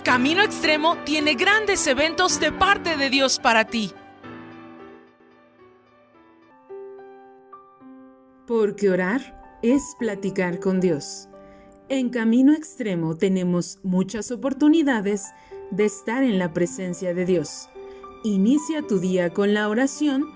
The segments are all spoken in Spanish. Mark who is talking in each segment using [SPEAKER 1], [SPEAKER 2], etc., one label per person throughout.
[SPEAKER 1] Camino Extremo tiene grandes eventos de parte de Dios para ti.
[SPEAKER 2] Porque orar es platicar con Dios. En Camino Extremo tenemos muchas oportunidades de estar en la presencia de Dios. Inicia tu día con la oración,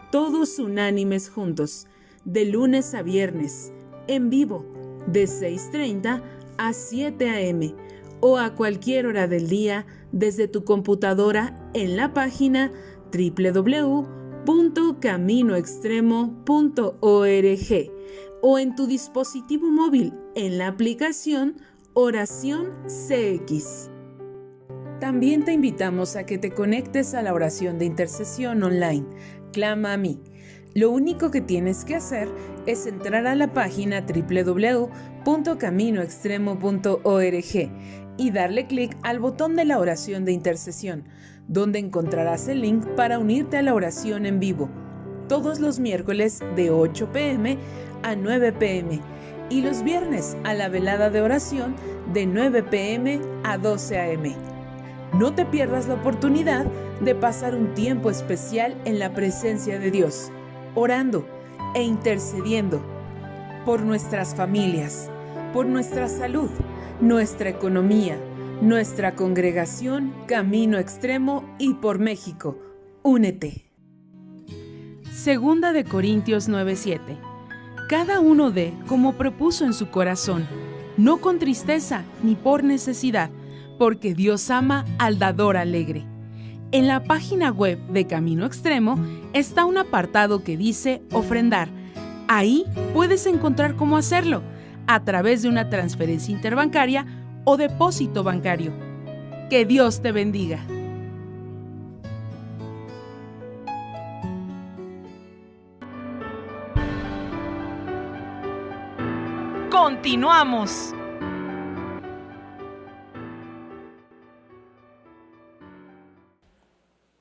[SPEAKER 2] todos unánimes juntos, de lunes a viernes, en vivo, de 6:30 a 7 a.m. o a cualquier hora del día desde tu computadora en la página www.caminoextremo.org o en tu dispositivo móvil en la aplicación Oración CX. También te invitamos a que te conectes a la oración de intercesión online, Clama a mí. Lo único que tienes que hacer es entrar a la página www.caminoextremo.org y darle clic al botón de la oración de intercesión, donde encontrarás el link para unirte a la oración en vivo, todos los miércoles de 8 p.m. a 9 p.m. y los viernes a la velada de oración de 9 p.m. a 12 a.m. No te pierdas la oportunidad de pasar un tiempo especial en la presencia de Dios, orando e intercediendo por nuestras familias, por nuestra salud, nuestra economía, nuestra congregación Camino Extremo y por México. Únete. Segunda de Corintios 9:7. Cada uno dé como propuso en su corazón, no con tristeza ni por necesidad, porque Dios ama al dador alegre. En la página web de Camino Extremo está un apartado que dice ofrendar. Ahí puedes encontrar cómo hacerlo, a través de una transferencia interbancaria o depósito bancario. Que Dios te bendiga.
[SPEAKER 1] ¡Continuamos!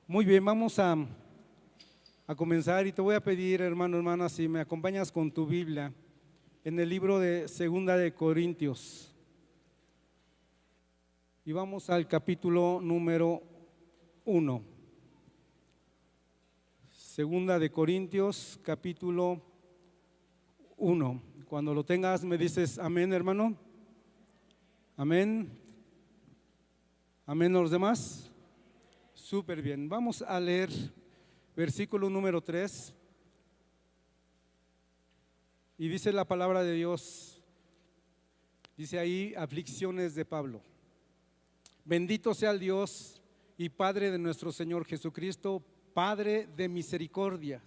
[SPEAKER 3] Muy bien, vamos a comenzar y te voy a pedir, hermano, hermana, si me acompañas con tu Biblia en el libro de Segunda de Corintios. Y vamos al capítulo número 1. Segunda de Corintios, capítulo 1. Cuando lo tengas me dices amén, hermano. Amén. Amén a los demás. Súper bien. Vamos a leer versículo número 3. Y dice la palabra de Dios, dice ahí, aflicciones de Pablo. Bendito sea el Dios y Padre de nuestro Señor Jesucristo, Padre de misericordia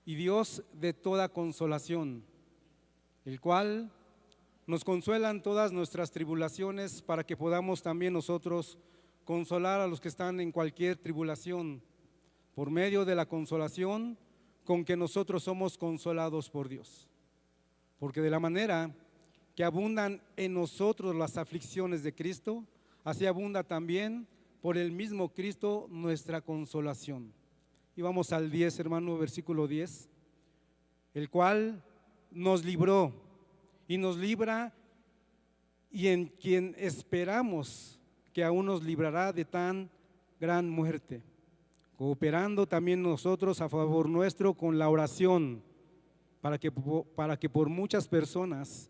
[SPEAKER 3] y Dios de toda consolación, el cual nos consuela en todas nuestras tribulaciones, para que podamos también nosotros consolar a los que están en cualquier tribulación, por medio de la consolación con que nosotros somos consolados por Dios. Porque de la manera que abundan en nosotros las aflicciones de Cristo, así abunda también por el mismo Cristo nuestra consolación. Y vamos al 10, hermano, versículo 10. El cual nos libró y nos libra, y en quien esperamos que aún nos librará de tan gran muerte, cooperando también nosotros a favor nuestro con la oración, para que por muchas personas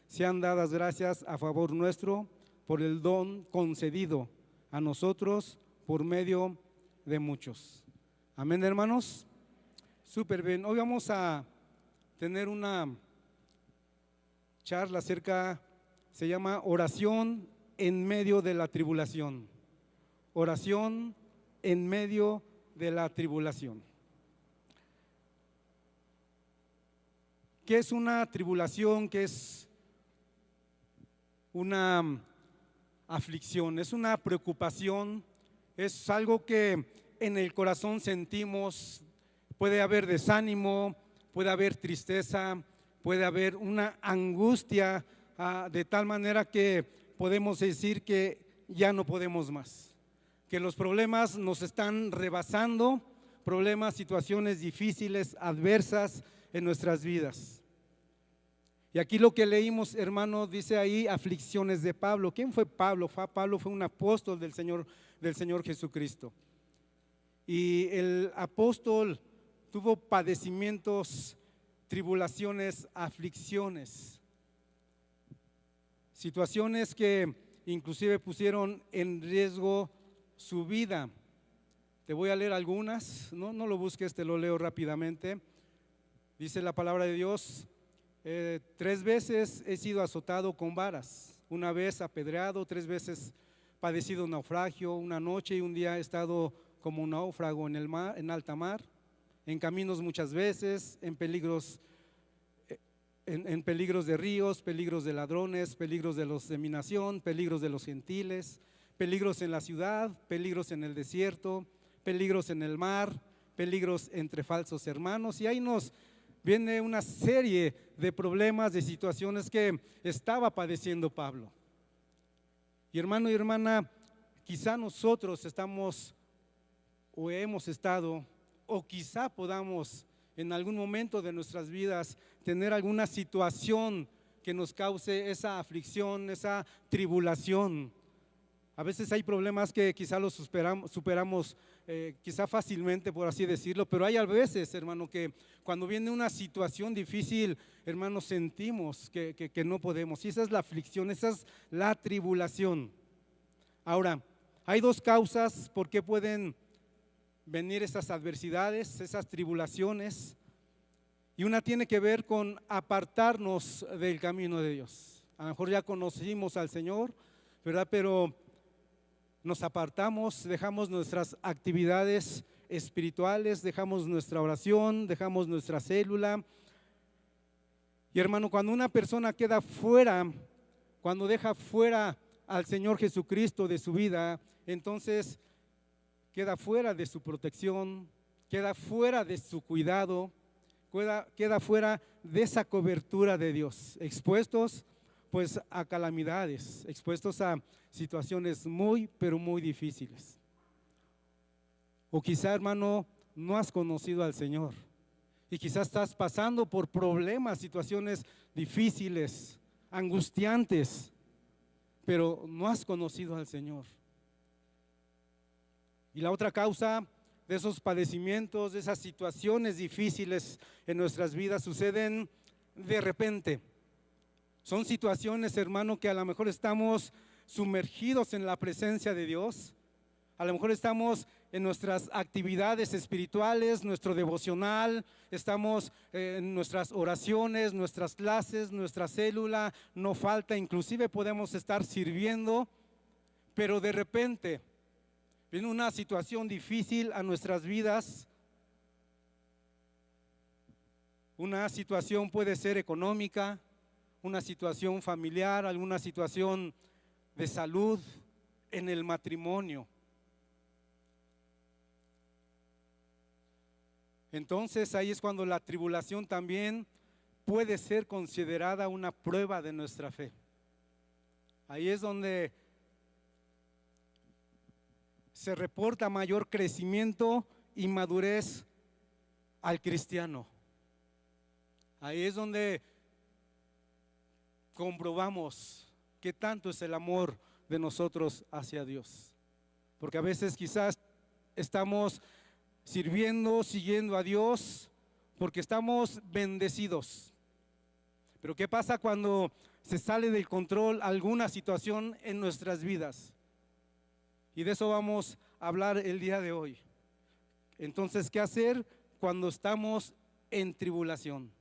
[SPEAKER 3] sean dadas gracias a favor nuestro por el don concedido a nosotros por medio de muchos. Amén, hermanos. Súper bien. Hoy vamos a tener una charla acerca, se llama oración en medio de la tribulación. Oración en medio de la tribulación. ¿Qué es una tribulación? ¿Qué es una aflicción? Es una preocupación, es algo que en el corazón sentimos. Puede haber desánimo, puede haber tristeza, puede haber una angustia, de tal manera que podemos decir que ya no podemos más, que los problemas nos están rebasando, problemas, situaciones difíciles, adversas en nuestras vidas. Y aquí lo que leímos, hermano, dice ahí aflicciones de Pablo. ¿Quién fue Pablo? Pablo fue un apóstol del Señor Jesucristo. Y el apóstol tuvo padecimientos, tribulaciones, aflicciones, situaciones que inclusive pusieron en riesgo su vida. Te voy a leer algunas, no lo busques, te lo leo rápidamente. Dice la palabra de Dios: 3 veces he sido azotado con varas, una vez apedreado, 3 veces padecido naufragio, una noche y un día he estado como un náufrago en el mar, en alta mar, en caminos muchas veces, en peligros de ríos, peligros de ladrones, peligros de los de mi nación, peligros de los gentiles, peligros en la ciudad, peligros en el desierto, peligros en el mar, peligros entre falsos hermanos. Y ahí nos viene una serie de problemas, de situaciones que estaba padeciendo Pablo. Y hermano y hermana, quizá nosotros estamos o hemos estado, o quizá podamos en algún momento de nuestras vidas tener alguna situación que nos cause esa aflicción, esa tribulación. A veces hay problemas que quizá los superamos quizá fácilmente, por así decirlo, pero hay a veces, hermano, que cuando viene una situación difícil, hermano, sentimos que no podemos. Y esa es la aflicción, esa es la tribulación. Ahora, hay 2 causas por qué pueden venir esas adversidades, esas tribulaciones, y una tiene que ver con apartarnos del camino de Dios. A lo mejor ya conocimos al Señor, ¿verdad? Pero nos apartamos, dejamos nuestras actividades espirituales, dejamos nuestra oración, dejamos nuestra célula. Y hermano, cuando una persona queda fuera, cuando deja fuera al Señor Jesucristo de su vida, entonces queda fuera de su protección, queda fuera de su cuidado, queda fuera de esa cobertura de Dios, expuestos pues a calamidades, expuestos a situaciones muy, pero muy difíciles. O quizá, hermano, no has conocido al Señor y quizás estás pasando por problemas, situaciones difíciles, angustiantes, pero no has conocido al Señor. Y la otra causa de esos padecimientos, de esas situaciones difíciles en nuestras vidas suceden de repente. Son situaciones, hermano, que a lo mejor estamos sumergidos en la presencia de Dios. A lo mejor estamos en nuestras actividades espirituales, nuestro devocional, estamos en nuestras oraciones, nuestras clases, nuestra célula, no falta, inclusive podemos estar sirviendo, pero de repente viene una situación difícil a nuestras vidas. Una situación puede ser económica, una situación familiar, alguna situación de salud, en el matrimonio. Entonces ahí es cuando la tribulación también puede ser considerada una prueba de nuestra fe. Ahí es donde se reporta mayor crecimiento y madurez al cristiano. Ahí es donde comprobamos qué tanto es el amor de nosotros hacia Dios. Porque a veces quizás estamos sirviendo, siguiendo a Dios porque estamos bendecidos. Pero ¿qué pasa cuando se sale del control alguna situación en nuestras vidas? Y de eso vamos a hablar el día de hoy. Entonces, ¿qué hacer cuando estamos en tribulación?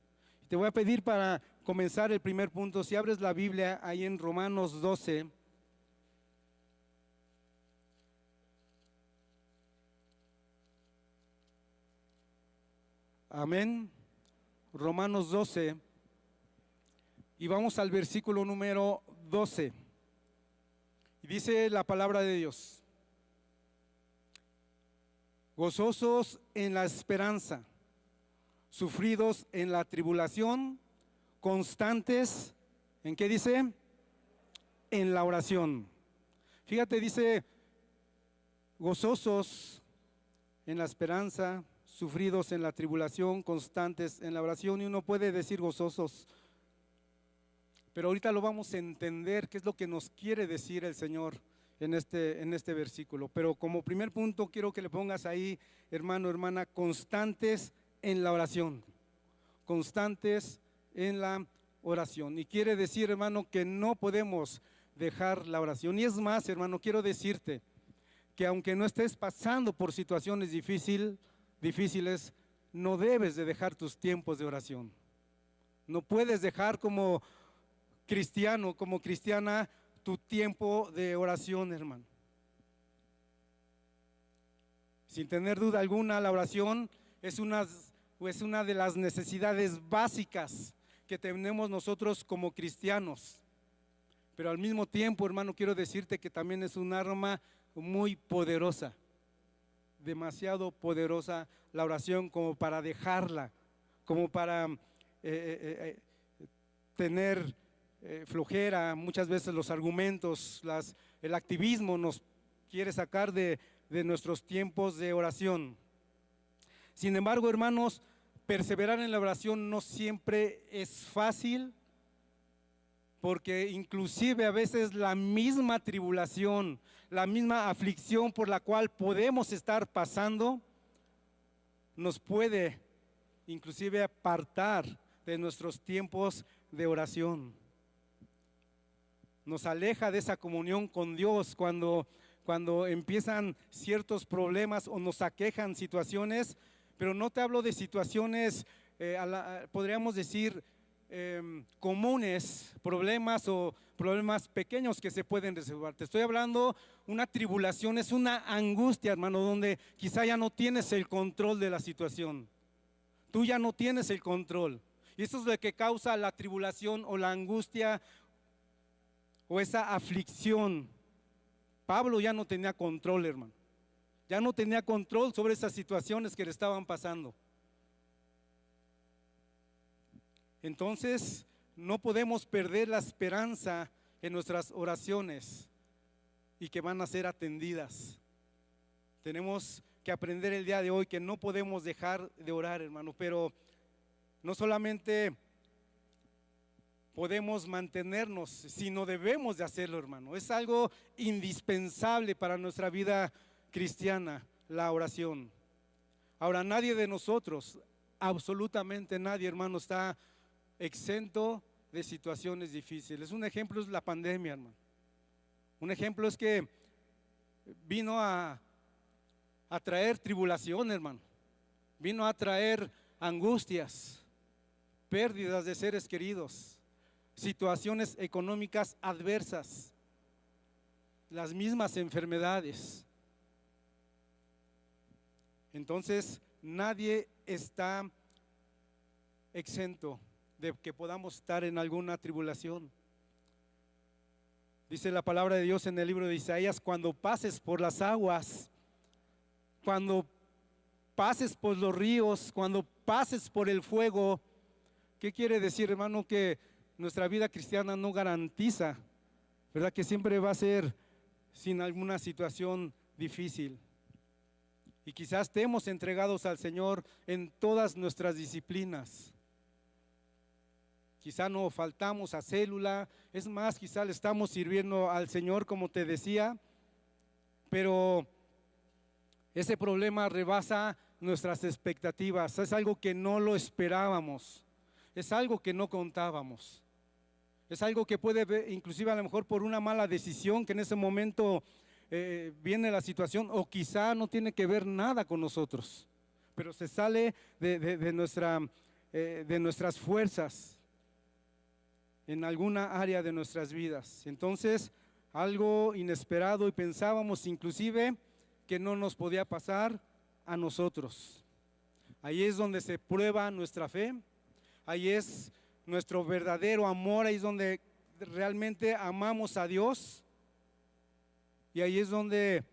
[SPEAKER 3] Te voy a pedir para comenzar el primer punto, si abres la Biblia ahí en Romanos 12. Amén. Romanos 12. Y vamos al versículo número 12. Y dice la palabra de Dios: gozosos en la esperanza, sufridos en la tribulación, constantes, ¿en qué dice? En la oración. Fíjate, dice gozosos en la esperanza, sufridos en la tribulación, constantes en la oración. Y uno puede decir gozosos pero ahorita lo vamos a entender, qué es lo que nos quiere decir el Señor en este versículo. Pero como primer punto quiero que le pongas ahí, hermano, hermana, constantes en la oración, constantes en la oración. Y quiere decir, hermano, que no podemos dejar la oración. Y es más, hermano, quiero decirte que aunque no estés pasando por situaciones difíciles, no debes de dejar tus tiempos de oración. No puedes dejar como cristiano, como cristiana, tu tiempo de oración, hermano. Sin tener duda alguna, la oración es una de las necesidades básicas que tenemos nosotros como cristianos. Pero al mismo tiempo, hermano, quiero decirte que también es un arma muy poderosa, demasiado poderosa la oración como para dejarla, como para tener flojera. Muchas veces los argumentos, el activismo nos quiere sacar de nuestros tiempos de oración. Sin embargo, hermanos, perseverar en la oración no siempre es fácil, porque inclusive a veces la misma tribulación, la misma aflicción por la cual podemos estar pasando, nos puede inclusive apartar de nuestros tiempos de oración. Nos aleja de esa comunión con Dios cuando empiezan ciertos problemas o nos aquejan situaciones, pero no te hablo de situaciones, podríamos decir, comunes, problemas o problemas pequeños que se pueden resolver. Te estoy hablando, una tribulación es una angustia, hermano, donde quizá ya no tienes el control de la situación. Tú ya no tienes el control. Y eso es lo que causa la tribulación o la angustia o esa aflicción. Pablo ya no tenía control, hermano. Ya no tenía control sobre esas situaciones que le estaban pasando. Entonces, no podemos perder la esperanza en nuestras oraciones y que van a ser atendidas. Tenemos que aprender el día de hoy que no podemos dejar de orar, hermano, pero no solamente podemos mantenernos, sino debemos de hacerlo, hermano. Es algo indispensable para nuestra vida cristiana, la oración. Ahora, nadie de nosotros, absolutamente nadie, hermano, está exento de situaciones difíciles. Un ejemplo es la pandemia, hermano. Un ejemplo es que vino a traer tribulación, hermano. Vino a traer angustias, pérdidas de seres queridos, situaciones económicas adversas, las mismas enfermedades. Entonces, nadie está exento de que podamos estar en alguna tribulación. Dice la palabra de Dios en el libro de Isaías: cuando pases por las aguas, cuando pases por los ríos, cuando pases por el fuego. ¿Qué quiere decir, hermano? Que nuestra vida cristiana no garantiza, ¿verdad?, que siempre va a ser sin alguna situación difícil. Y quizás estemos entregados al Señor en todas nuestras disciplinas. Quizá no faltamos a célula, es más, quizá le estamos sirviendo al Señor, como te decía, pero ese problema rebasa nuestras expectativas. Es algo que no lo esperábamos, es algo que no contábamos, es algo que puede, inclusive a lo mejor por una mala decisión que en ese momento viene la situación, o quizá no tiene que ver nada con nosotros, pero se sale de nuestras fuerzas en alguna área de nuestras vidas. Entonces, algo inesperado, y pensábamos inclusive que no nos podía pasar a nosotros. Ahí es donde se prueba nuestra fe, ahí es nuestro verdadero amor, ahí es donde realmente amamos a Dios, y ahí es donde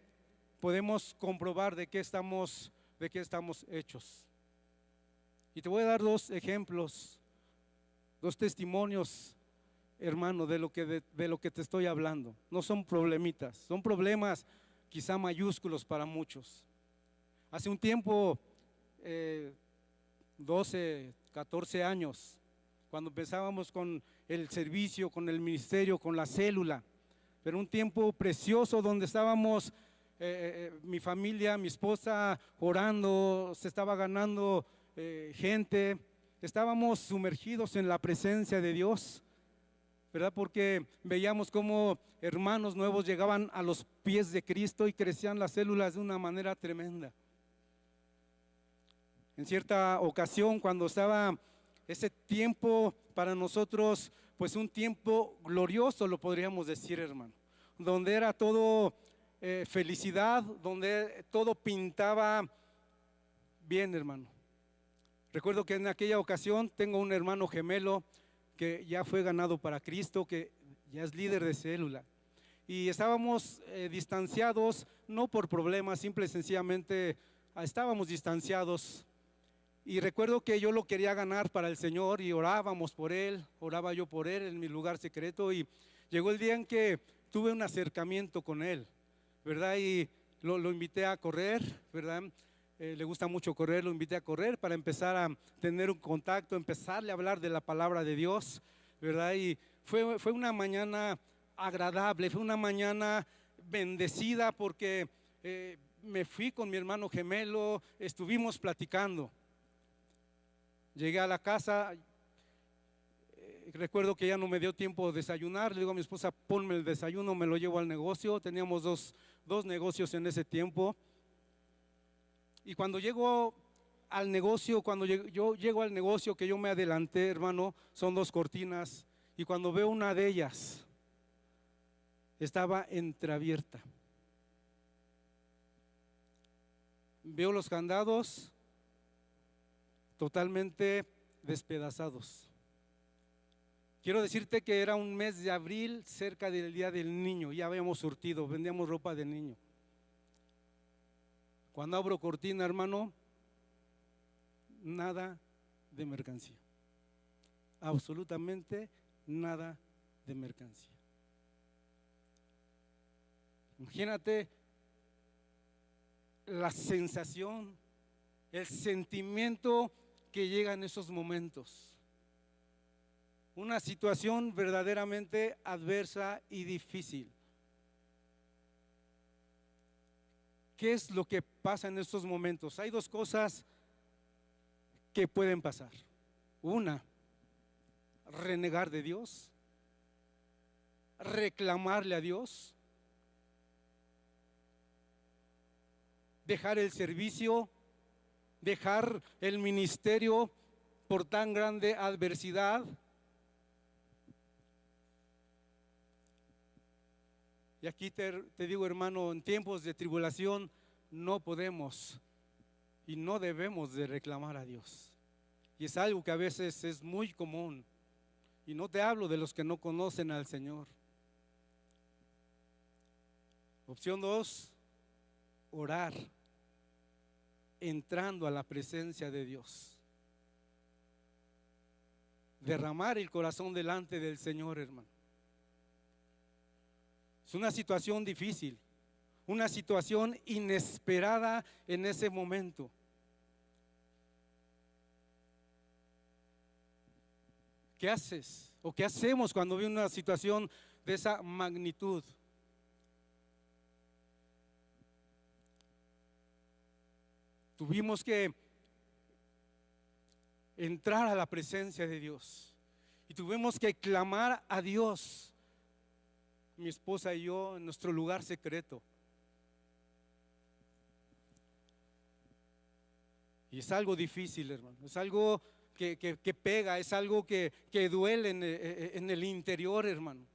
[SPEAKER 3] podemos comprobar de qué estamos hechos. Y te voy a dar dos ejemplos, dos testimonios, hermano, de lo que te estoy hablando. No son problemitas, son problemas quizá mayúsculos para muchos. Hace un tiempo, 12, 14 años, cuando empezábamos con el servicio, con el ministerio, con la célula. Pero un tiempo precioso donde estábamos, mi familia, mi esposa orando, se estaba ganando gente, estábamos sumergidos en la presencia de Dios, ¿verdad? Porque veíamos cómo hermanos nuevos llegaban a los pies de Cristo y crecían las células de una manera tremenda. En cierta ocasión, cuando estaba ese tiempo para nosotros, pues un tiempo glorioso, lo podríamos decir, hermano, donde era todo felicidad, donde todo pintaba bien, hermano. Recuerdo que en aquella ocasión tengo un hermano gemelo que ya fue ganado para Cristo, que ya es líder de célula, y estábamos distanciados, no por problemas, simple y sencillamente estábamos distanciados. Y recuerdo que yo lo quería ganar para el Señor y orábamos por él, oraba yo por él en mi lugar secreto, y llegó el día en que tuve un acercamiento con él, ¿verdad? Y lo invité a correr, ¿verdad? Le gusta mucho correr, lo invité a correr para empezar a tener un contacto, empezarle a hablar de la palabra de Dios, ¿verdad? Y fue una mañana agradable, fue una mañana bendecida porque me fui con mi hermano gemelo, estuvimos platicando. Llegué a la casa, recuerdo que ya no me dio tiempo de desayunar, le digo a mi esposa, ponme el desayuno, me lo llevo al negocio, teníamos dos negocios en ese tiempo. Y cuando llego al negocio, cuando yo llego al negocio, que yo me adelanté, hermano, son 2 cortinas, y cuando veo una de ellas, estaba entreabierta. Veo los candados totalmente despedazados. Quiero decirte que era un mes de abril, cerca del día del niño, ya habíamos surtido, vendíamos ropa de niño. Cuando abro cortina, hermano, nada de mercancía, absolutamente nada de mercancía. Imagínate la sensación, el sentimiento que llega en esos momentos. Una situación verdaderamente adversa y difícil. ¿Qué es lo que pasa en estos momentos? Hay 2 cosas que pueden pasar. Una, renegar de Dios, reclamarle a Dios, dejar el servicio, dejar el ministerio por tan grande adversidad. Y aquí te digo, hermano, en tiempos de tribulación no podemos y no debemos de reclamar a Dios. Y es algo que a veces es muy común. Y no te hablo de los que no conocen al Señor. Opción 2, orar, entrando a la presencia de Dios. Derramar el corazón delante del Señor, hermano. Es una situación difícil, una situación inesperada en ese momento. ¿Qué haces? ¿O qué hacemos cuando viene una situación de esa magnitud? Tuvimos que entrar a la presencia de Dios y tuvimos que clamar a Dios, mi esposa y yo, en nuestro lugar secreto. Y es algo difícil, hermano, es algo que pega, es algo que duele en el interior, hermano.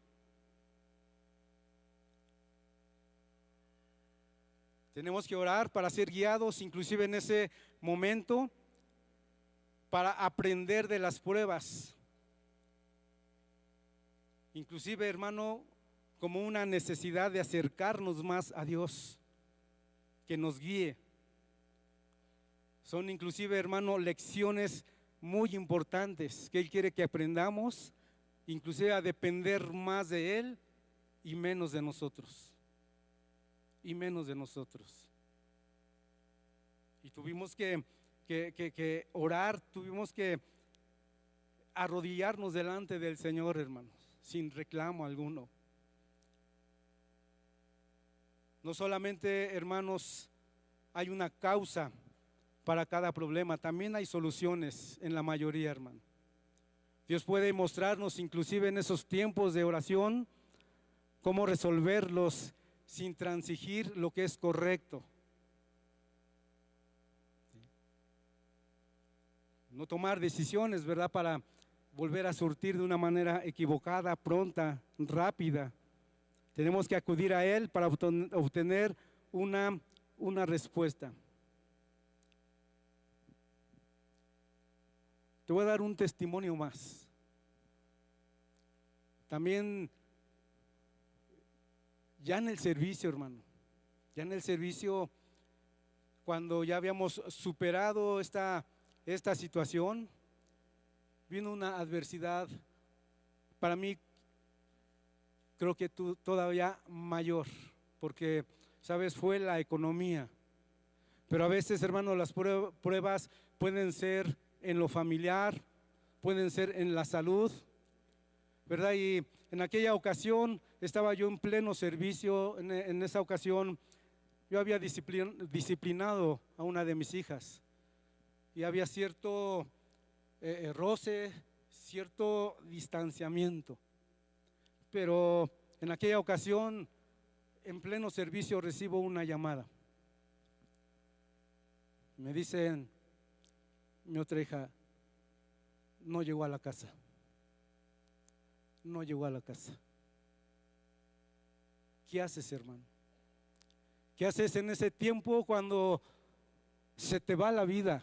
[SPEAKER 3] Tenemos que orar para ser guiados, inclusive en ese momento, para aprender de las pruebas. Inclusive, hermano, como una necesidad de acercarnos más a Dios, que nos guíe. Son inclusive, hermano, lecciones muy importantes que Él quiere que aprendamos, inclusive a depender más de Él y menos de nosotros. Y menos de nosotros. Y tuvimos que orar, tuvimos que arrodillarnos delante del Señor, hermanos, sin reclamo alguno. No solamente, hermanos, hay una causa para cada problema, también hay soluciones en la mayoría, hermano. Dios puede mostrarnos, inclusive en esos tiempos de oración, cómo resolverlos sin transigir lo que es correcto. No tomar decisiones, ¿verdad?, para volver a surtir de una manera equivocada, pronta, rápida. Tenemos que acudir a Él para obtener una respuesta. Te voy a dar un testimonio más. También ya en el servicio, hermano, ya en el servicio, cuando ya habíamos superado esta situación, vino una adversidad para mí, creo que todavía mayor, porque, sabes, fue la economía. Pero a veces, hermano, las pruebas pueden ser en lo familiar, pueden ser en la salud, ¿verdad? Y en aquella ocasión estaba yo en pleno servicio. En esa ocasión yo había disciplinado a una de mis hijas y había cierto roce, cierto distanciamiento. Pero en aquella ocasión, en pleno servicio, recibo una llamada. Me dicen: mi otra hija no llegó a la casa. No llegó a la casa. ¿Qué haces, hermano? ¿Qué haces en ese tiempo cuando se te va la vida?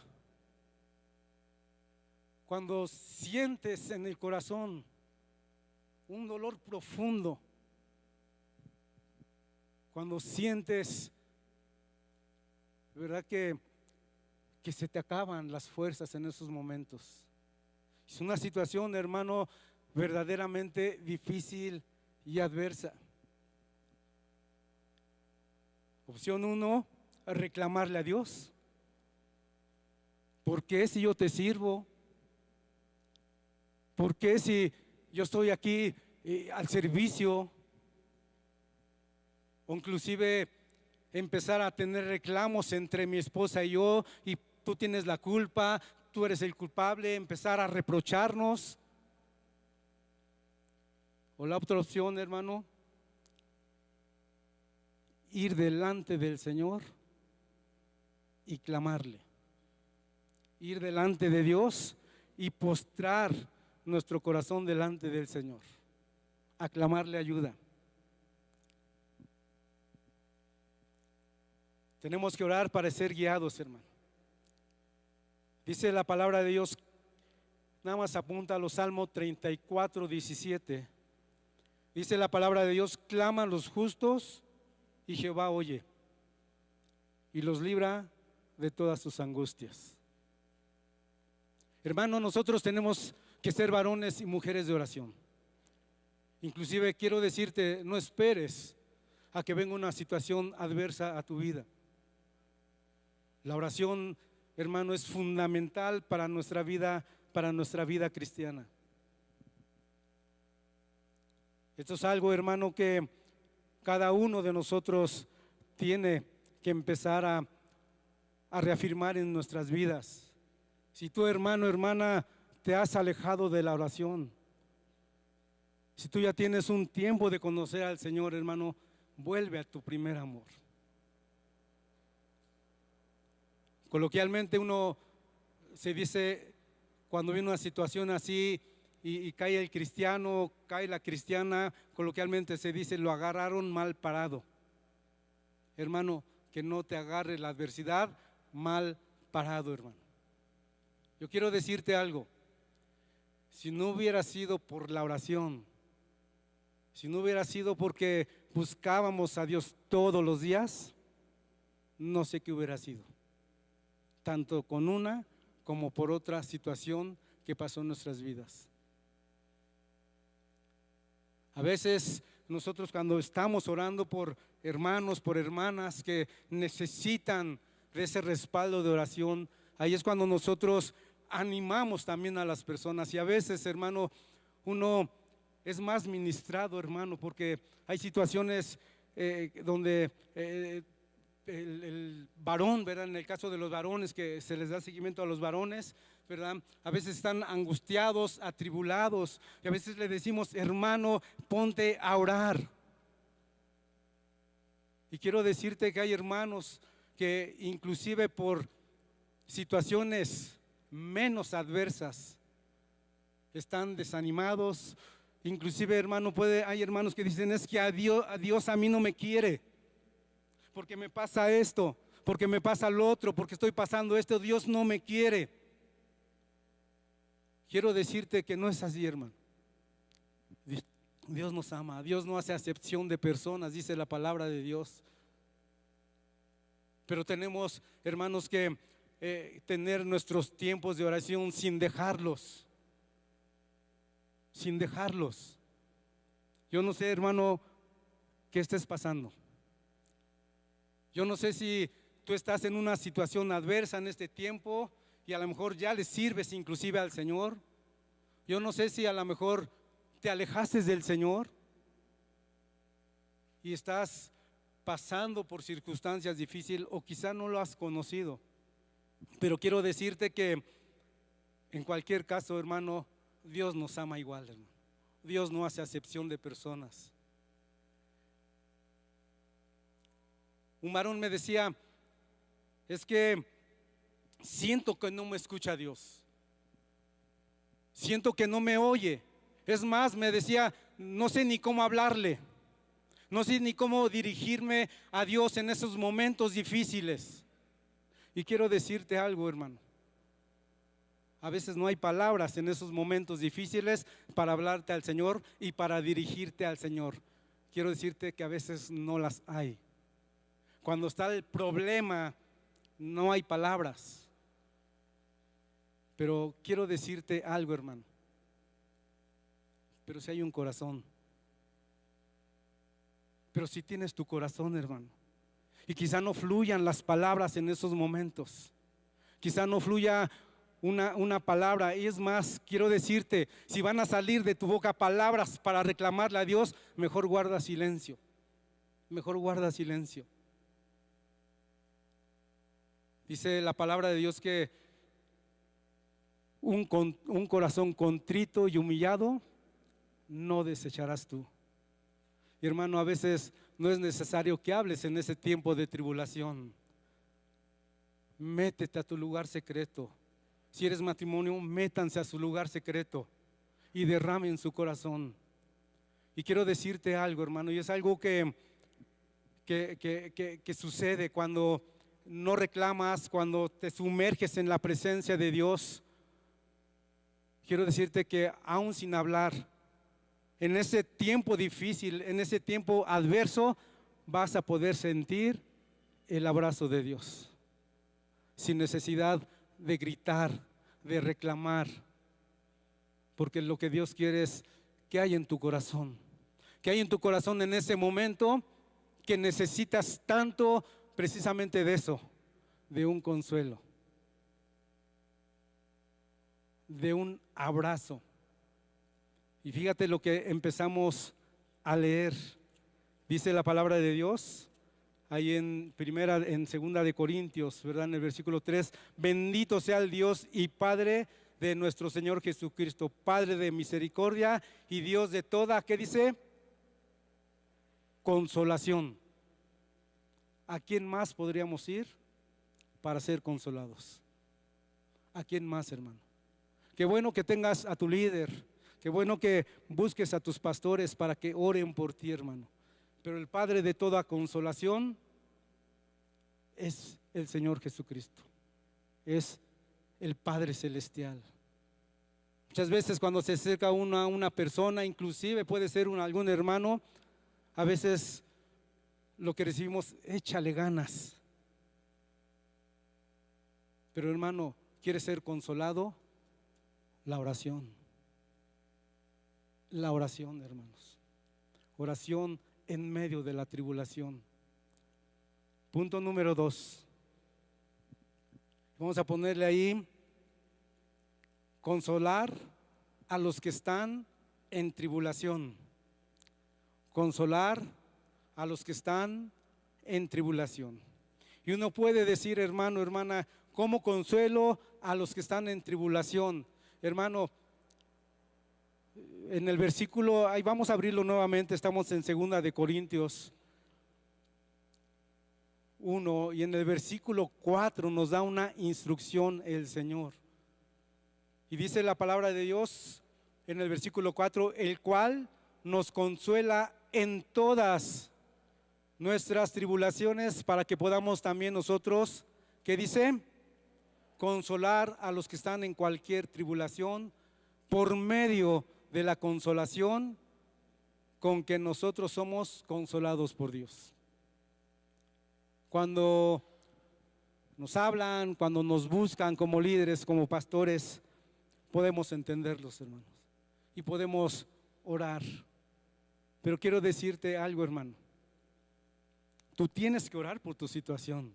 [SPEAKER 3] Cuando sientes en el corazón un dolor profundo, cuando sientes, ¿verdad?, que se te acaban las fuerzas en esos momentos. Es una situación, hermano, verdaderamente difícil y adversa. Opción 1, reclamarle a Dios. ¿Por qué si yo te sirvo? ¿Por qué si yo estoy aquí al servicio? O inclusive empezar a tener reclamos entre mi esposa y yo, y tú tienes la culpa, tú eres el culpable, empezar a reprocharnos. O la otra opción, hermano, ir delante del Señor y clamarle. Ir delante de Dios y postrar nuestro corazón delante del Señor, aclamarle ayuda. Tenemos que orar para ser guiados, hermano. Dice la palabra de Dios, nada más apunta a los Salmos 34, 17. Dice la palabra de Dios: claman los justos y Jehová oye y los libra de todas sus angustias. Hermano, nosotros tenemos que ser varones y mujeres de oración. Inclusive quiero decirte, no esperes a que venga una situación adversa a tu vida. La oración, hermano, es fundamental para nuestra vida cristiana. Esto es algo, hermano, que cada uno de nosotros tiene que empezar a reafirmar en nuestras vidas. Si tú, hermano, hermana, te has alejado de la oración, si tú ya tienes un tiempo de conocer al Señor, hermano, vuelve a tu primer amor. Coloquialmente uno se dice, cuando viene una situación así y cae el cristiano, cae la cristiana, coloquialmente se dice: lo agarraron mal parado. Hermano, que no te agarre la adversidad mal parado, hermano. Yo quiero decirte algo: si no hubiera sido por la oración, si no hubiera sido porque buscábamos a Dios todos los días, no sé qué hubiera sido, tanto con una como por otra situación que pasó en nuestras vidas. A veces nosotros, cuando estamos orando por hermanos, por hermanas que necesitan de ese respaldo de oración, ahí es cuando nosotros animamos también a las personas. Y a veces, hermano, uno es más ministrado, hermano, porque hay situaciones donde el varón, ¿verdad? En el caso de los varones, que se les da seguimiento a los varones, ¿verdad? A veces están angustiados, atribulados, y a veces le decimos, hermano, ponte a orar. Y quiero decirte que hay hermanos que inclusive por situaciones menos adversas están desanimados. Inclusive, hermano, hay hermanos que dicen, es que a Dios a mí no me quiere, porque me pasa esto, porque me pasa lo otro, porque estoy pasando esto, Dios no me quiere. Quiero decirte que no es así, hermano. Dios nos ama, Dios no hace acepción de personas, dice la palabra de Dios. Pero tenemos, hermanos, que tener nuestros tiempos de oración sin dejarlos. Sin dejarlos. Yo no sé, hermano, qué estés pasando. Yo no sé si tú estás en una situación adversa en este tiempo y a lo mejor ya le sirves inclusive al Señor. Yo no sé si a lo mejor te alejaste del Señor y estás pasando por circunstancias difíciles o quizá no lo has conocido. Pero quiero decirte que en cualquier caso, hermano, Dios nos ama igual, hermano. Dios no hace acepción de personas. Un varón me decía, es que siento que no me escucha Dios, siento que no me oye. Es más, me decía, no sé ni cómo hablarle, no sé ni cómo dirigirme a Dios en esos momentos difíciles. Y quiero decirte algo, hermano, a veces no hay palabras en esos momentos difíciles para hablarte al Señor y para dirigirte al Señor. Quiero decirte que a veces no las hay. Cuando está el problema, no hay palabras. Pero quiero decirte algo, hermano. Pero si hay un corazón. Pero si tienes tu corazón, hermano. Y quizá no fluyan las palabras en esos momentos. Quizá no fluya una palabra. Y es más, quiero decirte, si van a salir de tu boca palabras para reclamarle a Dios, mejor guarda silencio. Mejor guarda silencio. Dice la palabra de Dios que un corazón contrito y humillado no desecharás tú. Y hermano, a veces no es necesario que hables en ese tiempo de tribulación. Métete a tu lugar secreto. Si eres matrimonio, métanse a su lugar secreto y derramen su corazón. Y quiero decirte algo, hermano, y es algo que sucede cuando no reclamas, cuando te sumerges en la presencia de Dios. Quiero decirte que aún sin hablar, en ese tiempo difícil, en ese tiempo adverso, vas a poder sentir el abrazo de Dios, sin necesidad de gritar, de reclamar, porque lo que Dios quiere es que hay en tu corazón, que hay en tu corazón en ese momento que necesitas tanto precisamente de eso, de un consuelo, de un abrazo. Y fíjate lo que empezamos a leer. Dice la palabra de Dios ahí en segunda de Corintios, ¿verdad? En el versículo 3, bendito sea el Dios y Padre de nuestro Señor Jesucristo, Padre de misericordia y Dios de toda, ¿qué dice? Consolación. ¿A quién más podríamos ir para ser consolados? ¿A quién más, hermano? Qué bueno que tengas a tu líder, qué bueno que busques a tus pastores para que oren por ti, hermano. Pero el Padre de toda consolación es el Señor Jesucristo, es el Padre Celestial. Muchas veces cuando se acerca uno a una persona, inclusive puede ser algún hermano, a veces lo que recibimos, échale ganas. Pero hermano, ¿quieres ser consolado? La oración, hermanos. Oración en medio de la tribulación. Punto número 2. Vamos a ponerle ahí consolar a los que están en tribulación. Consolar a los que están en tribulación. Y uno puede decir, hermano, hermana, ¿cómo consuelo a los que están en tribulación? Hermano, en el versículo, ahí vamos a abrirlo nuevamente, estamos en 2 de Corintios 1 y en el versículo 4 nos da una instrucción el Señor. Y dice la palabra de Dios en el versículo 4, el cual nos consuela en todas nuestras tribulaciones para que podamos también nosotros, ¿qué dice? Consolar a los que están en cualquier tribulación por medio de la consolación con que nosotros somos consolados por Dios. Cuando nos hablan, cuando nos buscan como líderes, como pastores, podemos entenderlos, hermanos, y podemos orar. Pero quiero decirte algo, hermano. Tú tienes que orar por tu situación.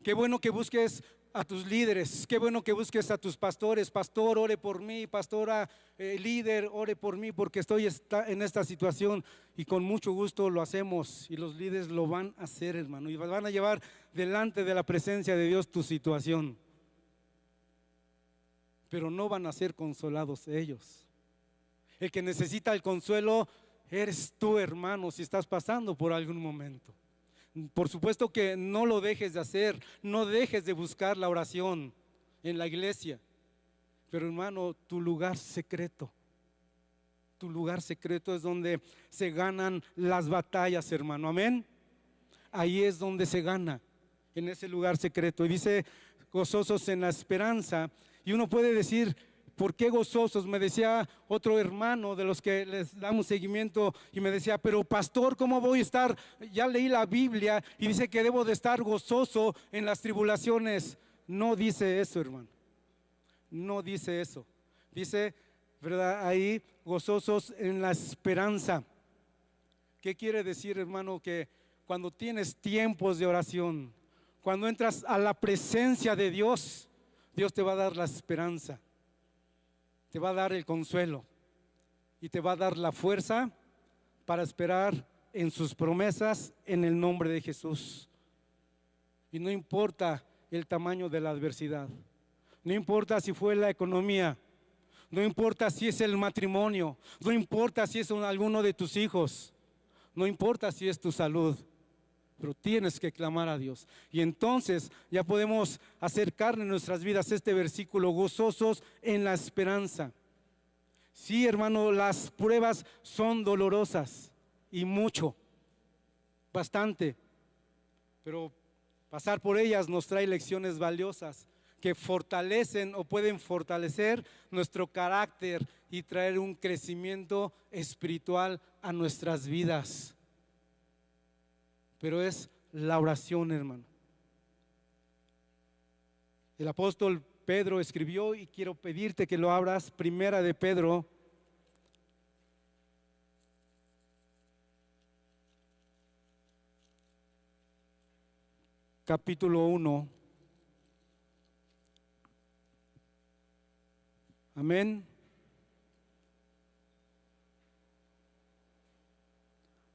[SPEAKER 3] Qué bueno que busques a tus líderes, qué bueno que busques a tus pastores. Pastor, ore por mí, pastora, líder, ore por mí porque estoy en esta situación. Y con mucho gusto lo hacemos y los líderes lo van a hacer, hermano, y van a llevar delante de la presencia de Dios tu situación. Pero no van a ser consolados ellos. El que necesita el consuelo eres tú, hermano, si estás pasando por algún momento. Por supuesto que no lo dejes de hacer, no dejes de buscar la oración en la iglesia. Pero hermano, tu lugar secreto es donde se ganan las batallas, hermano, amén. Ahí es donde se gana, en ese lugar secreto. Y dice, gozosos en la esperanza. Y uno puede decir, ¿por qué gozosos? Me decía otro hermano de los que les damos seguimiento y me decía, pero pastor, ¿cómo voy a estar? Ya leí la Biblia y dice que debo de estar gozoso en las tribulaciones. No dice eso, hermano. No dice eso. Dice, ¿verdad? Ahí, gozosos en la esperanza. ¿Qué quiere decir, hermano? Que cuando tienes tiempos de oración, cuando entras a la presencia de Dios, Dios te va a dar la esperanza. Te va a dar el consuelo y te va a dar la fuerza para esperar en sus promesas en el nombre de Jesús. Y no importa el tamaño de la adversidad, no importa si fue la economía, no importa si es el matrimonio, no importa si es alguno de tus hijos, no importa si es tu salud, pero tienes que clamar a Dios. Y entonces ya podemos acercar en nuestras vidas este versículo, gozosos en la esperanza. Sí, hermano, las pruebas son dolorosas y mucho, bastante, pero pasar por ellas nos trae lecciones valiosas que fortalecen o pueden fortalecer nuestro carácter y traer un crecimiento espiritual a nuestras vidas. Pero es la oración, hermano. El apóstol Pedro escribió, y quiero pedirte que lo abras, 1 de Pedro, capítulo 1. Amén.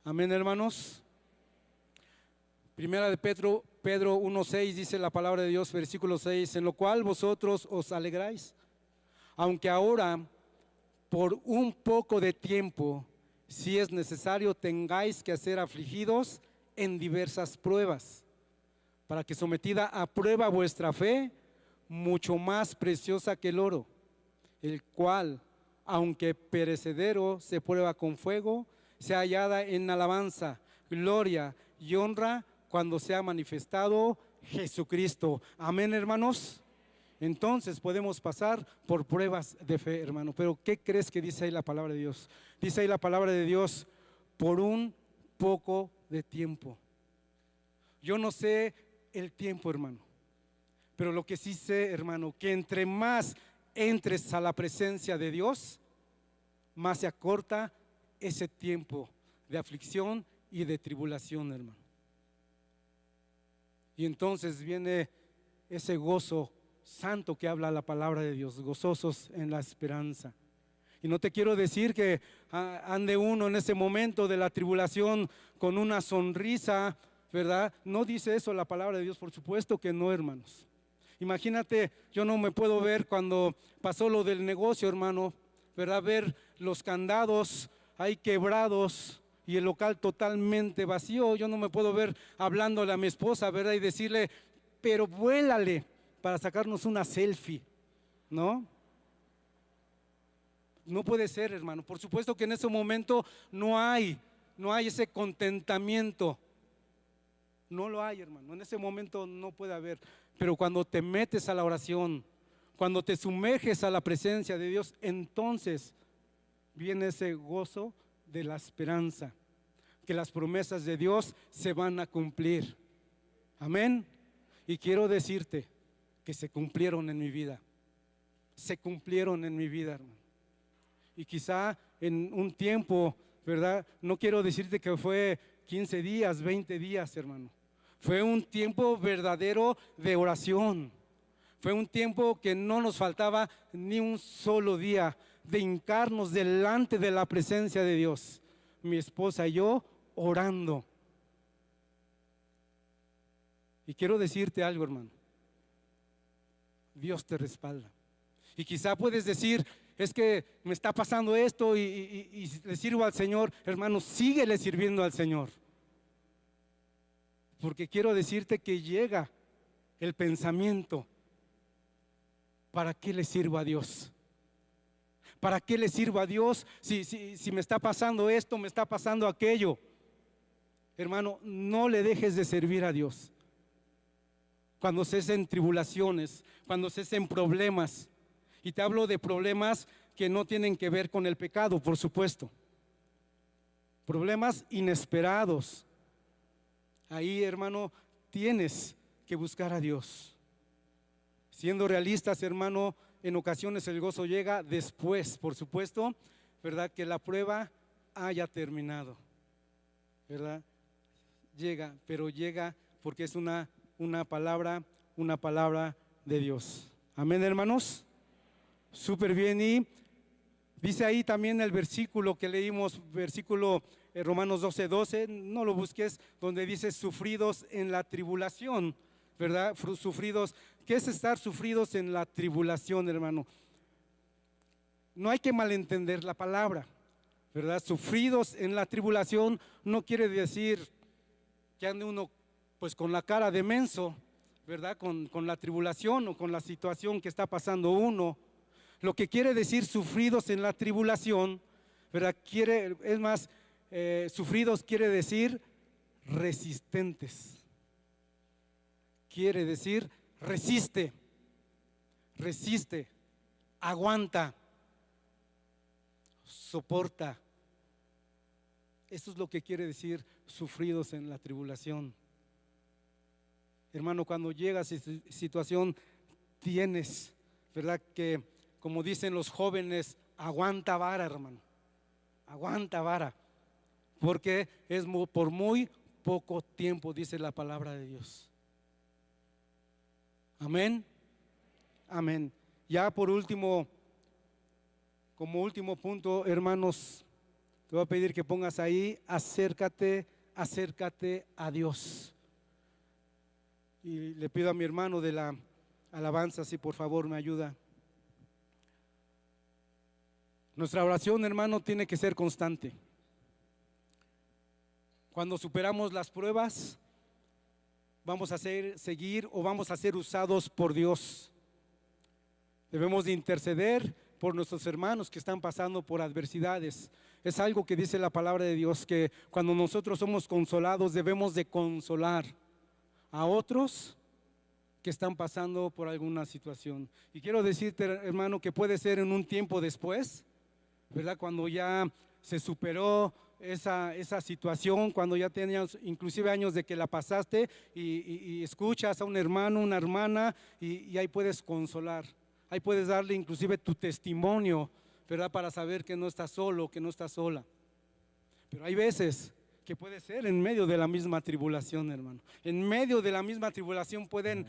[SPEAKER 3] Amén, hermanos. Primera de Pedro 1:6 dice la palabra de Dios, versículo 6, en lo cual vosotros os alegráis, aunque ahora por un poco de tiempo, si es necesario, tengáis que ser afligidos en diversas pruebas, para que sometida a prueba vuestra fe, mucho más preciosa que el oro, el cual, aunque perecedero, se prueba con fuego, sea hallada en alabanza, gloria y honra cuando sea manifestado Jesucristo. Amén, hermanos. Entonces podemos pasar por pruebas de fe, hermano. Pero ¿qué crees que dice ahí la palabra de Dios? Dice ahí la palabra de Dios, por un poco de tiempo. Yo no sé el tiempo, hermano, pero lo que sí sé, hermano, que entre más entres a la presencia de Dios, más se acorta ese tiempo de aflicción y de tribulación, hermano. Y entonces viene ese gozo santo que habla la palabra de Dios, gozosos en la esperanza. Y no te quiero decir que ande uno en ese momento de la tribulación con una sonrisa, ¿verdad? No dice eso la palabra de Dios, por supuesto que no, hermanos. Imagínate, yo no me puedo ver cuando pasó lo del negocio, hermano, ¿verdad? Ver los candados ahí quebrados y el local totalmente vacío. Yo no me puedo ver hablándole a mi esposa, ¿verdad? Y decirle, pero vuélale para sacarnos una selfie, ¿no? No puede ser, hermano. Por supuesto que en ese momento no hay ese contentamiento. No lo hay, hermano. En ese momento no puede haber. Pero cuando te metes a la oración, cuando te sumerges a la presencia de Dios, entonces viene ese gozo de la esperanza, que las promesas de Dios se van a cumplir. Amén. Y quiero decirte que se cumplieron en mi vida. Se cumplieron en mi vida, hermano. Y quizá en un tiempo, ¿verdad? No quiero decirte que fue 15 días, 20 días, hermano. Fue un tiempo verdadero de oración. Fue un tiempo que no nos faltaba ni un solo día de hincarnos delante de la presencia de Dios. Mi esposa y yo orando. Y quiero decirte algo, hermano. Dios te respalda. Y quizá puedes decir, es que me está pasando esto y le sirvo al Señor. Hermano, síguele sirviendo al Señor. Porque quiero decirte que llega el pensamiento, ¿para qué le sirvo a Dios? ¿Para qué le sirvo a Dios si me está pasando esto, me está pasando aquello? Hermano, no le dejes de servir a Dios. Cuando estés en tribulaciones, cuando estés en problemas. Y te hablo de problemas que no tienen que ver con el pecado, por supuesto. Problemas inesperados. Ahí, hermano, tienes que buscar a Dios. Siendo realistas, hermano, en ocasiones el gozo llega después, por supuesto, ¿verdad? Que la prueba haya terminado, ¿verdad? Llega, pero llega porque es una palabra de Dios. Amén, hermanos. Súper bien. Y dice ahí también el versículo que leímos, versículo Romanos 12:12, no lo busques, donde dice sufridos en la tribulación, ¿verdad? Sufridos. ¿Qué es estar sufridos en la tribulación, hermano? No hay que malentender la palabra, ¿verdad? Sufridos en la tribulación no quiere decir que ande uno pues con la cara de menso, ¿verdad? Con la tribulación o con la situación que está pasando uno. Lo que quiere decir sufridos en la tribulación, ¿verdad? Sufridos quiere decir resistentes. Quiere decir resiste, aguanta, soporta. Eso es lo que quiere decir sufridos en la tribulación. Hermano, cuando llega a esa situación, tienes, ¿verdad? Que, como dicen los jóvenes, aguanta vara, hermano. Aguanta vara. Porque es por muy poco tiempo, dice la palabra de Dios. Amén. Amén. Ya por último, como último punto, hermanos, te voy a pedir que pongas ahí, acércate a Dios. Y le pido a mi hermano de la alabanza, si por favor me ayuda. Nuestra oración, hermano, tiene que ser constante. Cuando superamos las pruebas, vamos a seguir o vamos a ser usados por Dios. Debemos de interceder por nuestros hermanos que están pasando por adversidades. Es algo que dice la palabra de Dios, que cuando nosotros somos consolados, debemos de consolar a otros que están pasando por alguna situación. Y quiero decirte, hermano, que puede ser en un tiempo después, ¿verdad? Cuando ya se superó esa situación, cuando ya tenías inclusive años de que la pasaste y escuchas a un hermano, una hermana y ahí puedes consolar, ahí puedes darle inclusive tu testimonio, ¿verdad? Para saber que no estás solo, que no estás sola. Pero hay veces que puede ser en medio de la misma tribulación, hermano. En medio de la misma tribulación pueden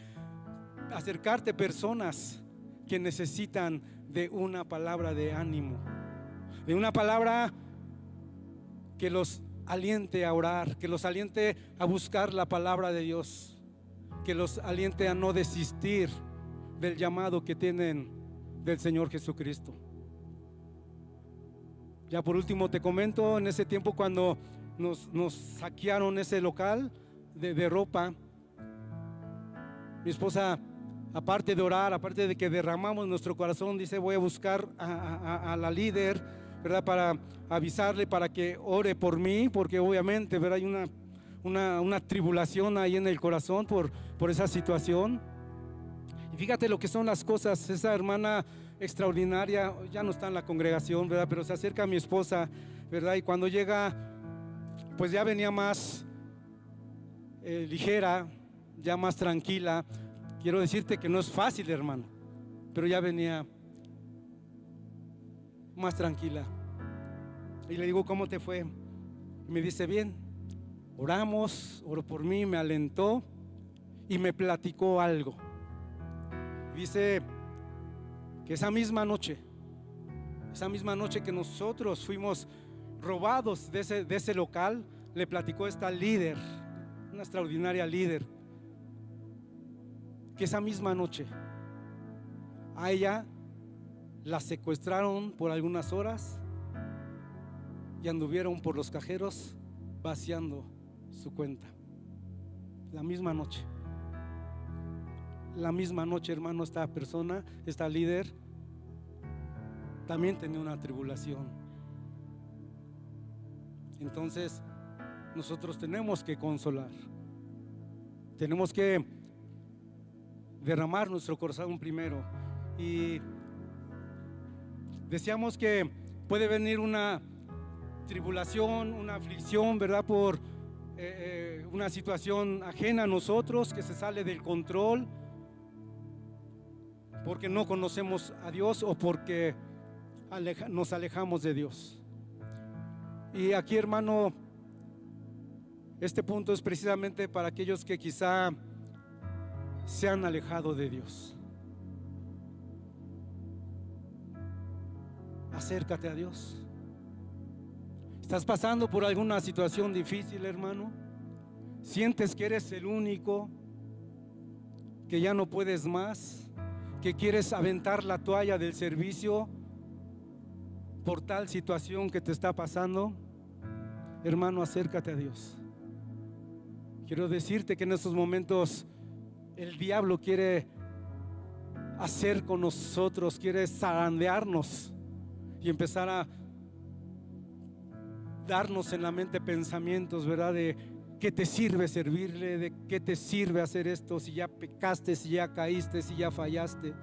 [SPEAKER 3] acercarte personas que necesitan de una palabra de ánimo, de una palabra que los aliente a orar, que los aliente a buscar la palabra de Dios, que los aliente a no desistir del llamado que tienen del Señor Jesucristo. Ya por último te comento, en ese tiempo cuando nos saquearon ese local de ropa, mi esposa, aparte de orar, aparte de que derramamos nuestro corazón, dice: voy a buscar a la líder, ¿verdad? Para avisarle, para que ore por mí, porque obviamente, ¿verdad?, hay una tribulación ahí en el corazón por esa situación. Y fíjate lo que son las cosas. Esa hermana extraordinaria ya no está en la congregación, ¿verdad?, pero se acerca a mi esposa, ¿verdad? Y cuando llega, pues ya venía más ligera, ya más tranquila. Quiero decirte que no es fácil, hermano, pero ya venía más tranquila. Y le digo: ¿cómo te fue? Y me dice: bien. Oramos, oró por mí, me alentó y me platicó algo. Dice que esa misma noche que nosotros fuimos robados de ese local, le platicó esta líder, una extraordinaria líder, que esa misma noche a ella la secuestraron por algunas horas y anduvieron por los cajeros vaciando su cuenta. La misma noche, hermano, esta persona, esta líder, también tenía una tribulación. Entonces nosotros tenemos que consolar, tenemos que derramar nuestro corazón primero. Y decíamos que puede venir una tribulación, una aflicción, ¿verdad?, por una situación ajena a nosotros, que se sale del control, porque no conocemos a Dios o porque nos alejamos de Dios. Y aquí, hermano, este punto es precisamente para aquellos que quizá se han alejado de Dios. Acércate a Dios. ¿Estás pasando por alguna situación difícil, hermano? ¿Sientes que eres el único, que ya no puedes más, que quieres aventar la toalla del servicio por tal situación que te está pasando? Hermano, acércate a Dios. Quiero decirte que en estos momentos el diablo quiere hacer con nosotros, quiere zarandearnos y empezar a darnos en la mente pensamientos, ¿verdad?, de qué te sirve servirle, de qué te sirve hacer esto si ya pecaste, si ya caíste, si ya fallaste.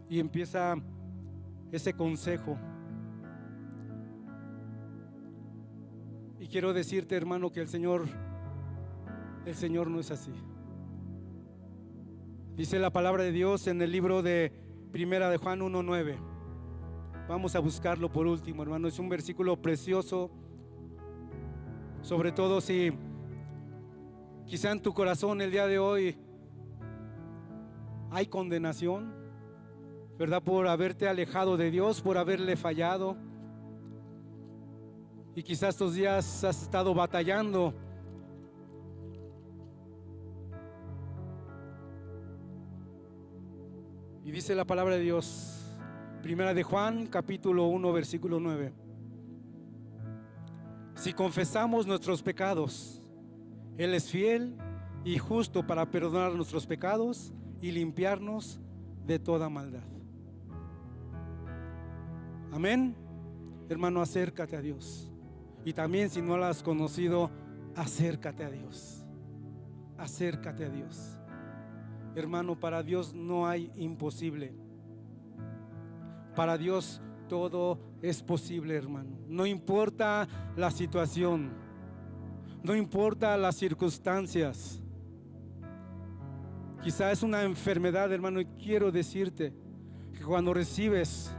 [SPEAKER 3] Y empieza ese consejo. Y quiero decirte, hermano, que el Señor no es así. Dice la palabra de Dios en el libro de Primera de Juan 1:9. Vamos a buscarlo por último, hermano. Es un versículo precioso, sobre todo si quizá en tu corazón el día de hoy hay condenación, ¿verdad?, por haberte alejado de Dios, por haberle fallado. Y quizás estos días has estado batallando y dice la palabra de Dios, Primera de Juan, capítulo 1, versículo 9. Si confesamos nuestros pecados, Él es fiel y justo para perdonar nuestros pecados y limpiarnos de toda maldad. Amén. Hermano, acércate a Dios. Y también, si no lo has conocido, acércate a Dios. Acércate a Dios. Hermano, para Dios no hay imposible. Para Dios todo es posible, hermano. No importa la situación, no importa las circunstancias. Quizá es una enfermedad, hermano, y quiero decirte que cuando recibes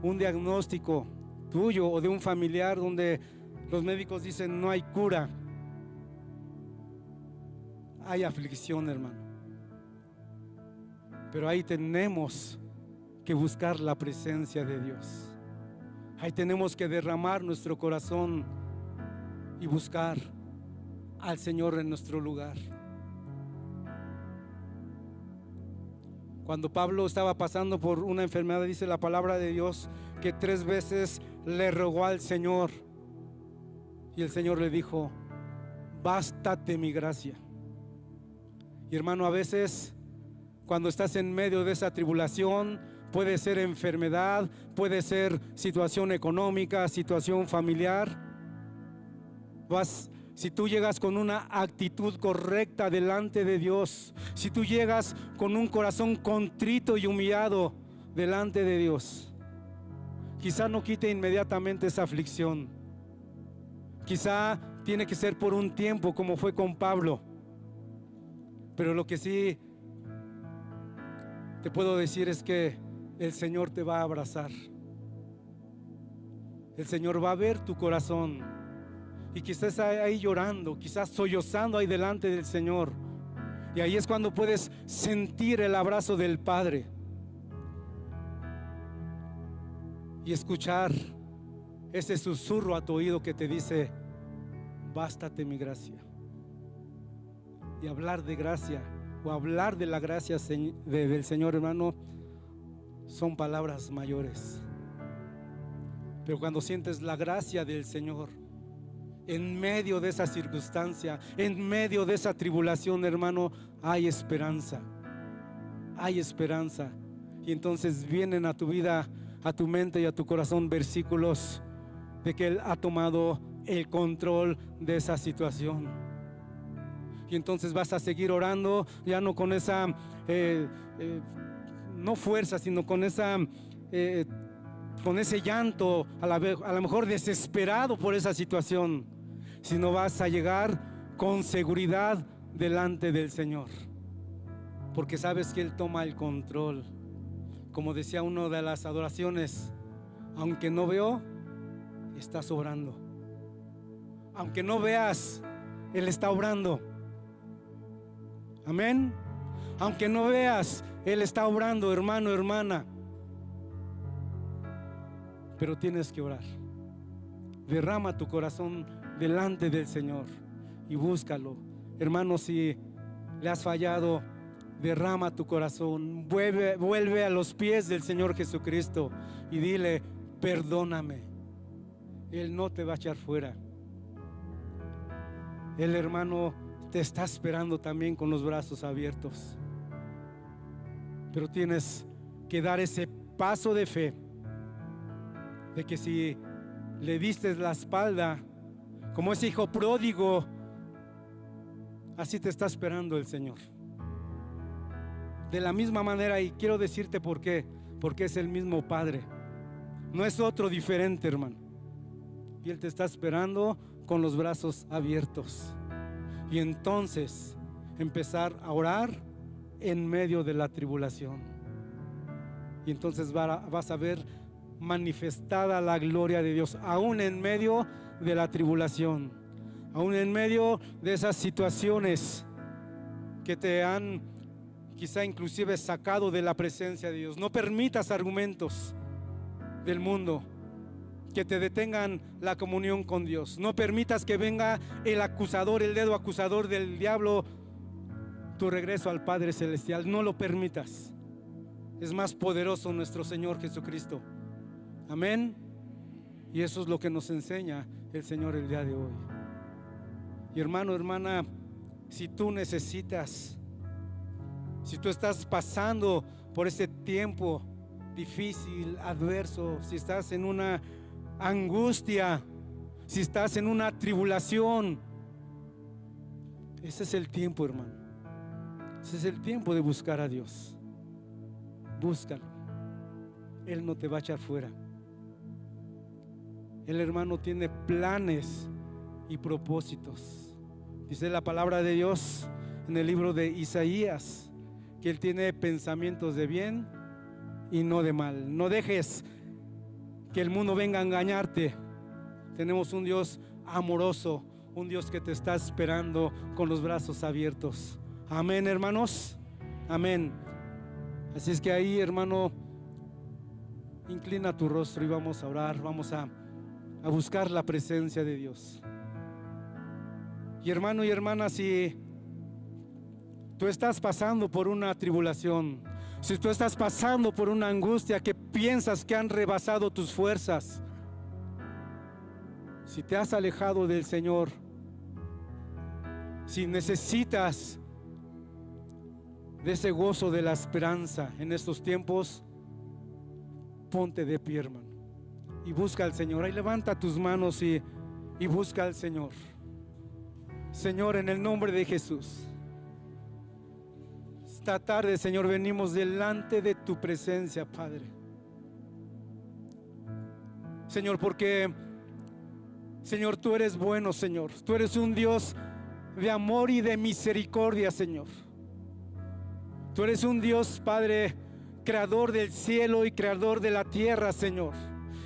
[SPEAKER 3] un diagnóstico tuyo o de un familiar donde los médicos dicen no hay cura, hay aflicción, hermano. Pero ahí tenemos que buscar la presencia de Dios. Ahí tenemos que derramar nuestro corazón y buscar al Señor en nuestro lugar. Cuando Pablo estaba pasando por una enfermedad, dice la palabra de Dios que 3 veces le rogó al Señor, y el Señor le dijo: bástate mi gracia. Y hermano, a veces cuando estás en medio de esa tribulación, puede ser enfermedad, puede ser situación económica, situación familiar, si tú llegas con una actitud correcta delante de Dios, si tú llegas con un corazón contrito y humillado delante de Dios, quizá no quite inmediatamente esa aflicción. Quizá tiene que ser por un tiempo, como fue con Pablo. Pero lo que sí te puedo decir es que el Señor te va a abrazar. El Señor va a ver tu corazón. Y quizás ahí llorando, quizás sollozando ahí delante del Señor. Y ahí es cuando puedes sentir el abrazo del Padre y escuchar ese susurro a tu oído que te dice: bástate mi gracia. Y hablar de gracia, o hablar de la gracia del Señor, hermano, son palabras mayores. Pero cuando sientes la gracia del Señor en medio de esa circunstancia, en medio de esa tribulación, hermano, hay esperanza. Hay esperanza. Y entonces vienen a tu vida, a tu mente y a tu corazón versículos de que Él ha tomado el control de esa situación. Y entonces vas a seguir orando, ya no con esa no fuerza, sino con esa con ese llanto, a lo mejor desesperado por esa situación, sino vas a llegar con seguridad delante del Señor, porque sabes que Él toma el control. Como decía uno de las adoraciones: aunque no veo, estás obrando. Aunque no veas, Él está obrando. Amén. Aunque no veas, Él está obrando, hermano, hermana. Pero tienes que orar. Derrama tu corazón delante del Señor y búscalo. Hermano, si le has fallado, derrama tu corazón, vuelve a los pies del Señor Jesucristo y dile: perdóname. Él no te va a echar fuera. El hermano te está esperando también con los brazos abiertos. Pero tienes que dar ese paso de fe, de que si le diste la espalda, como ese hijo pródigo, así te está esperando el Señor. De la misma manera, y quiero decirte por qué, porque es el mismo Padre, no es otro diferente, hermano. Y Él te está esperando con los brazos abiertos. Y entonces empezar a orar en medio de la tribulación. Y entonces vas a ver manifestada la gloria de Dios, aún en medio de la tribulación, aún en medio de esas situaciones que te han quizá inclusive sacado de la presencia de Dios. No permitas argumentos del mundo que te detengan la comunión con Dios. No permitas que venga el acusador, el dedo acusador del diablo, tu regreso al Padre Celestial. No lo permitas. Es más poderoso nuestro Señor Jesucristo. Amén. Y eso es lo que nos enseña el Señor el día de hoy. Y hermano, hermana, si tú necesitas, si tú estás pasando por ese tiempo difícil, adverso, si estás en una angustia, si estás en una tribulación, ese es el tiempo, hermano. Ese es el tiempo de buscar a Dios. Búscalo. Él no te va a echar fuera. El hermano tiene planes y propósitos. Dice la palabra de Dios en el libro de Isaías que Él tiene pensamientos de bien y no de mal. No dejes que el mundo venga a engañarte. Tenemos un Dios amoroso, un Dios que te está esperando con los brazos abiertos. Amén, hermanos. Amén. Así es que ahí, hermano, inclina tu rostro y vamos a orar, vamos a buscar la presencia de Dios. Y hermano y hermana, si tú estás pasando por una tribulación, si tú estás pasando por una angustia que piensas que han rebasado tus fuerzas, si te has alejado del Señor, si necesitas de ese gozo de la esperanza en estos tiempos, ponte de pie, hermano, y busca al Señor. Ahí levanta tus manos y busca al Señor. Señor, en el nombre de Jesús, esta tarde, Señor, venimos delante de tu presencia, Padre. Señor, porque, Señor, tú eres bueno, Señor. Tú eres un Dios de amor y de misericordia, Señor. Tú eres un Dios, Padre, creador del cielo y creador de la tierra, Señor.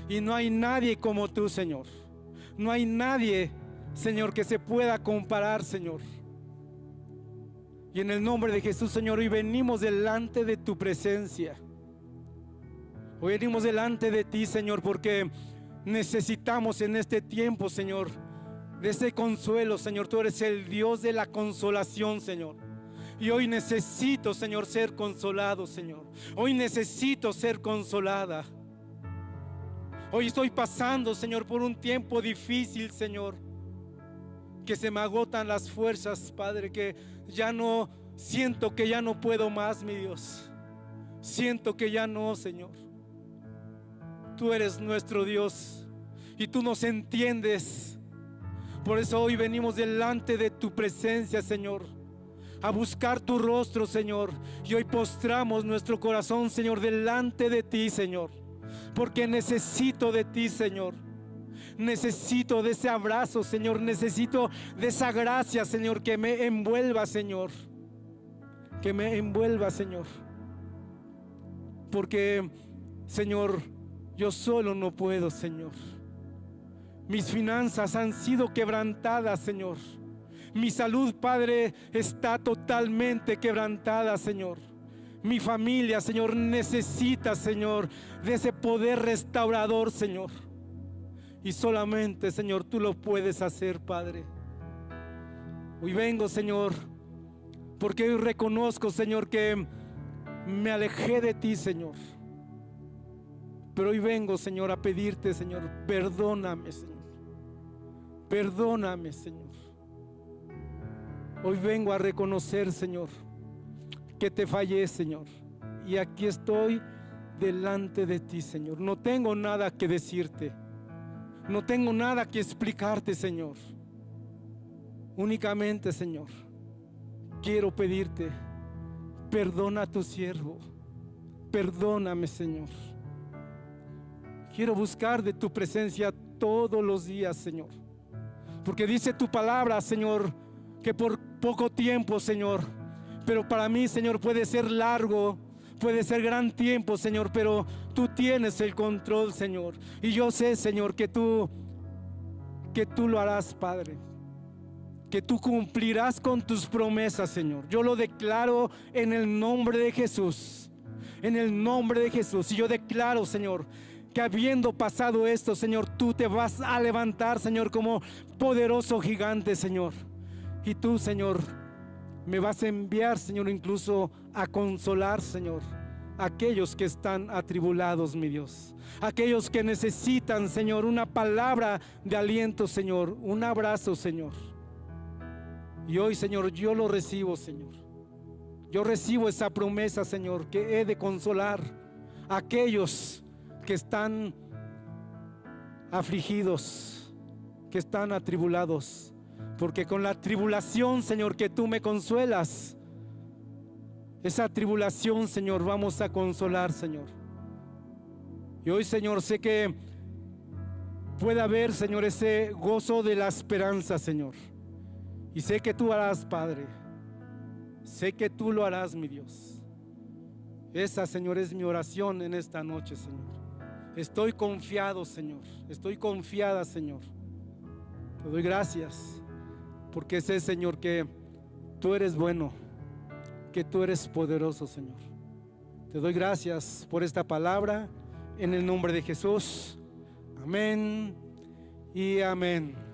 [SPEAKER 3] Y no hay nadie como tú, Señor. No hay nadie, Señor, que se pueda comparar, Señor. Y en el nombre de Jesús, Señor, hoy venimos delante de tu presencia. Hoy venimos delante de ti, Señor, porque necesitamos en este tiempo, Señor, de ese consuelo, Señor. Tú eres el Dios de la consolación, Señor. Y hoy necesito, Señor, ser consolado, Señor. Hoy necesito ser consolada. Hoy estoy pasando, Señor, por un tiempo difícil, Señor, que se me agotan las fuerzas, Padre, que ya no siento, que ya no puedo más, mi Dios. Siento que ya no, Señor. Tú eres nuestro Dios y tú nos entiendes. Por eso hoy venimos delante de tu presencia, Señor, a buscar tu rostro, Señor. Y hoy postramos nuestro corazón, Señor, delante de ti, Señor, porque necesito de ti, Señor. Necesito de ese abrazo, Señor. Necesito de esa gracia, Señor, que me envuelva, Señor. Que me envuelva, Señor. Porque, Señor, yo solo no puedo, Señor. Mis finanzas han sido quebrantadas, Señor. Mi salud, Padre, está totalmente quebrantada, Señor. Mi familia, Señor, necesita, Señor, de ese poder restaurador, Señor. Y solamente, Señor, tú lo puedes hacer, Padre. Hoy vengo, Señor, porque hoy reconozco, Señor, que me alejé de ti, Señor. Pero hoy vengo, Señor, a pedirte, Señor, perdóname, Señor. Perdóname, Señor. Hoy vengo a reconocer, Señor, que te fallé, Señor. Y aquí estoy delante de ti, Señor. No tengo nada que decirte. No tengo nada que explicarte, Señor. Únicamente, Señor, quiero pedirte, perdona a tu siervo. Perdóname, Señor. Quiero buscar de tu presencia todos los días, Señor. Porque dice tu palabra, Señor, que por poco tiempo, Señor, pero para mí, Señor, puede ser largo, puede ser gran tiempo, Señor, pero tú tienes el control, Señor. Y yo sé, Señor, que tú lo harás, Padre. Que tú cumplirás con tus promesas, Señor. Yo lo declaro en el nombre de Jesús. En el nombre de Jesús. Y yo declaro, Señor, que habiendo pasado esto, Señor, tú te vas a levantar, Señor, como poderoso gigante, Señor. Y tú, Señor, me vas a enviar, Señor, incluso a consolar, Señor, a aquellos que están atribulados, mi Dios. Aquellos que necesitan, Señor, una palabra de aliento, Señor, un abrazo, Señor. Y hoy, Señor, yo lo recibo, Señor. Yo recibo esa promesa, Señor, que he de consolar a aquellos que están afligidos, que están atribulados. Porque con la tribulación, Señor, que tú me consuelas, esa tribulación, Señor, vamos a consolar, Señor. Y hoy, Señor, sé que puede haber, Señor, ese gozo de la esperanza, Señor. Y sé que tú harás, Padre. Sé que tú lo harás, mi Dios. Esa, Señor, es mi oración en esta noche, Señor. Estoy confiado, Señor. Estoy confiada, Señor. Te doy gracias. Porque sé, Señor, que tú eres bueno, que tú eres poderoso, Señor. Te doy gracias por esta palabra en el nombre de Jesús. Amén y amén.